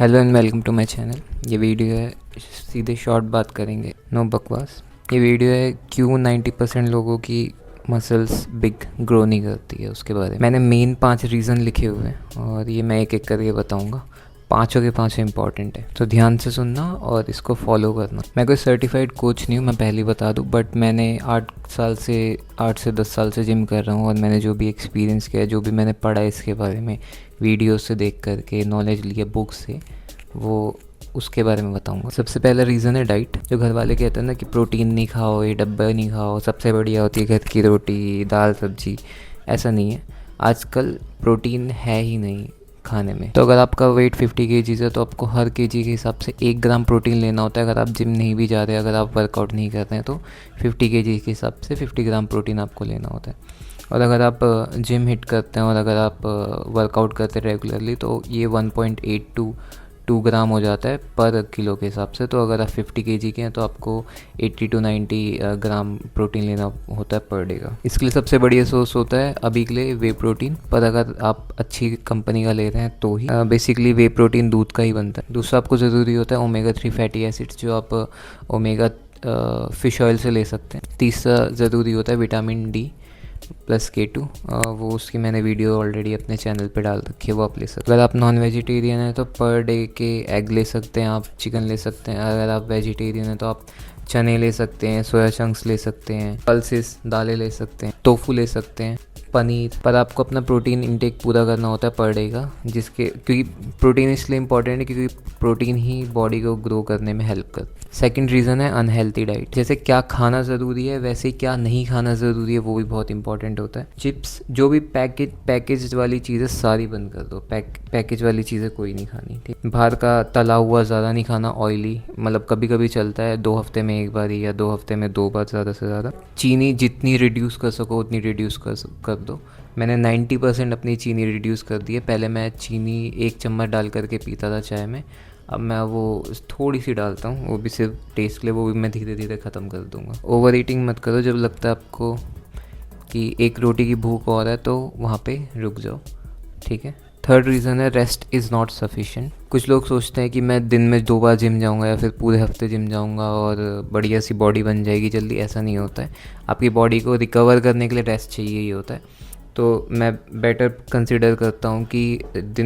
Hello and welcome to my channel. ये video है, सीधे शॉर्ट बात करेंगे, नो बकवास। ये वीडियो है क्यों 90% लोगों की मसल्स बिग ग्रो नहीं करती है, उसके बारे में मैंने मेन 5 रीज़न लिखे हुए हैं और ये मैं एक एक करके बताऊंगा। पाँचों के पाँचों इंपॉर्टेंट है, तो ध्यान से सुनना और इसको फॉलो करना। मैं कोई सर्टिफाइड कोच नहीं हूँ, मैं पहले बता दूँ, बट मैंने 8 से 10 साल से जिम कर रहा हूँ और मैंने जो भी एक्सपीरियंस किया, जो भी मैंने पढ़ा इसके बारे में, वीडियो से देख करके नॉलेज लिया बुक से, वो उसके बारे में बताऊंगा। सबसे पहला रीज़न है डाइट। जो घर वाले कहते हैं ना कि प्रोटीन नहीं खाओ, ये डब्बा नहीं खाओ, सबसे बढ़िया होती है घर की रोटी दाल सब्जी, ऐसा नहीं है। आजकल प्रोटीन है ही नहीं खाने में। तो अगर आपका वेट 50 kg है तो आपको हर kg के हिसाब से 1 ग्राम प्रोटीन लेना होता है। अगर आप जिम नहीं भी जा रहे, अगर आप वर्कआउट नहीं कर रहे हैं, तो 50 kg के हिसाब से 50 ग्राम प्रोटीन आपको लेना होता है। और अगर आप जिम हिट करते हैं और अगर आप वर्कआउट करते हैं रेगुलरली, तो ये 1.8 to 2 ग्राम हो जाता है पर किलो के हिसाब से। तो अगर आप 50 kg के हैं तो आपको 80 to 90 ग्राम प्रोटीन लेना होता है पर डे का। इसके लिए सबसे बढ़िया सोर्स होता है अभी के लिए वे प्रोटीन, पर अगर आप अच्छी कंपनी का ले रहे हैं तो ही। बेसिकली वे प्रोटीन दूध का ही बनता है। दूसरा आपको ज़रूरी होता है ओमेगा 3 फैटी एसिड्स, जो आप ओमेगा फ़िश ऑयल से ले सकते हैं। तीसरा ज़रूरी होता है विटामिन डी प्लस K2, वो उसकी मैंने वीडियो ऑलरेडी अपने चैनल पे डाल रखी है, वो आप ले सकते हैं। अगर आप नॉन वेजिटेरियन हैं तो पर डे के एग ले सकते हैं, आप चिकन ले सकते हैं। अगर आप वेजिटेरियन हैं तो आप चने ले सकते हैं, सोया चंक्स ले सकते हैं, पल्सेस दालें ले सकते हैं, टोफू ले सकते हैं, पनीर। पर आपको अपना प्रोटीन इंटेक पूरा करना होता है पर डे का, क्योंकि प्रोटीन इसलिए इंपॉर्टेंट है क्योंकि प्रोटीन ही बॉडी को ग्रो करने में हेल्प करता है। सेकंड रीज़न है अनहेल्थी डाइट। जैसे क्या खाना ज़रूरी है वैसे ही क्या नहीं खाना ज़रूरी है, वो भी बहुत इंपॉर्टेंट होता है। चिप्स, जो भी पैकेज वाली चीज़ें सारी बंद कर दो। पैकेज वाली चीज़ें कोई नहीं खानी, ठीक। बाहर का तला हुआ ज़्यादा नहीं खाना, ऑयली मतलब कभी कभी चलता है, 2 हफ्ते में 1 बार या 2 हफ्ते में 2 बार ज़्यादा से ज़्यादा। चीनी जितनी रिड्यूस कर सको उतनी रिड्यूस कर दो। मैंने 90% अपनी चीनी रिड्यूस कर दी है। पहले मैं चीनी 1 चम्मच डाल करके पीता था चाय में, अब मैं वो थोड़ी सी डालता हूँ, वो भी सिर्फ टेस्ट के लिए, वो भी मैं धीरे धीरे ख़त्म कर दूँगा। ओवर ईटिंग मत करो। जब लगता है आपको कि एक रोटी की भूख और है तो वहाँ पे रुक जाओ, ठीक है। थर्ड रीज़न है रेस्ट इज़ नॉट सफिशिएंट। कुछ लोग सोचते हैं कि मैं दिन में 2 बार जिम जाऊँगा या फिर पूरे हफ्ते जिम जाऊँगा और बढ़िया सी बॉडी बन जाएगी जल्दी, ऐसा नहीं होता है। आपकी बॉडी को रिकवर करने के लिए रेस्ट चाहिए ही होता है। तो मैं बेटर कंसिडर करता हूँ कि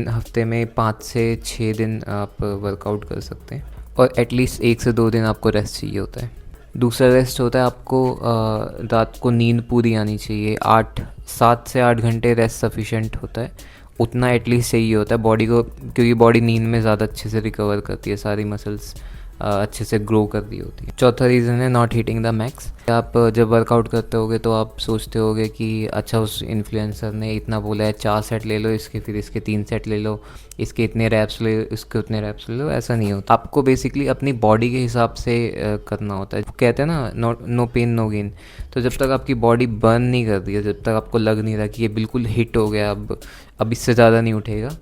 हफ्ते में 5 से 6 दिन आप वर्कआउट कर सकते हैं और एटलीस्ट 1 से 2 दिन आपको रेस्ट चाहिए होता है। दूसरा रेस्ट होता है आपको रात को नींद पूरी आनी चाहिए। 7 से 8 घंटे रेस्ट सफिशेंट होता है, उतना एटलीस्ट चाहिए होता है बॉडी को, क्योंकि बॉडी नींद में ज़्यादा अच्छे से रिकवर करती है, सारी मसल्स अच्छे से ग्रो कर रही होती है। चौथा रीज़न है नॉट हिटिंग द मैक्स। आप जब वर्कआउट करते होगे तो आप सोचते होगे कि अच्छा उस इन्फ्लुएंसर ने इतना बोला है, 4 सेट ले लो इसके, फिर इसके 3 सेट ले लो, इसके इतने रैप्स ले लो, इसके उतने रैप्स ले लो, ऐसा नहीं होता। आपको बेसिकली अपनी बॉडी के हिसाब से करना होता है। कहते हैं ना नो पेन नो गेन। तो जब तक आपकी बॉडी बर्न नहीं कर रही है, जब तक आपको लग नहीं रहा कि ये बिल्कुल हिट हो गया, अब इससे ज़्यादा नहीं उठेगा,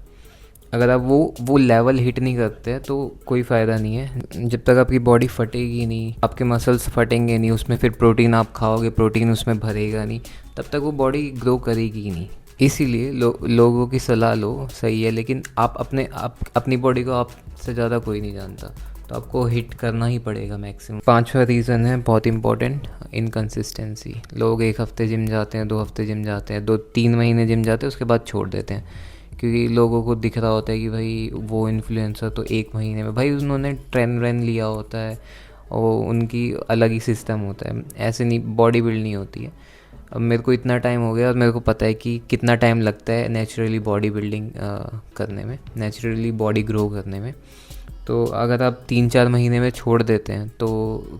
अगर आप वो लेवल हिट नहीं करते हैं तो कोई फ़ायदा नहीं है। जब तक आपकी बॉडी फटेगी नहीं, आपके मसल्स फटेंगे नहीं, उसमें फिर प्रोटीन आप खाओगे, प्रोटीन उसमें भरेगा नहीं, तब तक वो बॉडी ग्रो करेगी ही नहीं। इसीलिए लोगों की सलाह लो, सही है, लेकिन आप अपनी बॉडी को आपसे ज़्यादा कोई नहीं जानता, तो आपको हिट करना ही पड़ेगा मैक्सिमम। 5वां रीज़न है बहुत इंपॉर्टेंट, इनकन्सिस्टेंसी। लोग 1 हफ्ते जिम जाते हैं, 2 हफ्ते जिम जाते हैं, 2-3 महीने जिम जाते हैं, उसके बाद छोड़ देते हैं, क्योंकि लोगों को दिख रहा होता है कि भाई वो इन्फ्लुएंसर तो 1 महीने में, भाई उन्होंने ट्रेन लिया होता है और उनकी अलग ही सिस्टम होता है। ऐसे नहीं बॉडी बिल्ड नहीं होती है। अब मेरे को इतना टाइम हो गया और मेरे को पता है कि कितना टाइम लगता है नेचुरली बॉडी बिल्डिंग करने में, नेचुरली बॉडी ग्रो करने में। तो अगर आप 3-4 महीने में छोड़ देते हैं तो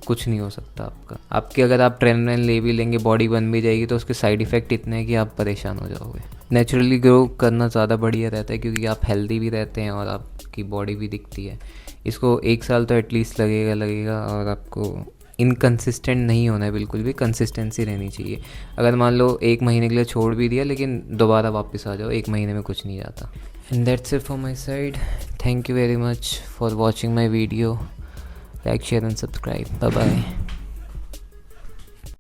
कुछ नहीं हो सकता आपके। अगर आप ट्रेन ले भी लेंगे, बॉडी बन भी जाएगी, तो उसके साइड इफ़ेक्ट इतने हैं कि आप परेशान हो जाओगे। नेचुरली ग्रो करना ज़्यादा बढ़िया रहता है, क्योंकि आप हेल्दी भी रहते हैं और आपकी बॉडी भी दिखती है। इसको 1 साल तो एटलीस्ट लगेगा और आपको इनकन्सिस्टेंट नहीं होना है, बिल्कुल भी कंसिस्टेंसी रहनी चाहिए। अगर मान लो 1 महीने के लिए छोड़ भी दिया, लेकिन दोबारा वापस आ जाओ, 1 महीने में कुछ नहीं जाता। And that's it from my side. Thank you very much for watching my video. Like, share and subscribe. Bye bye.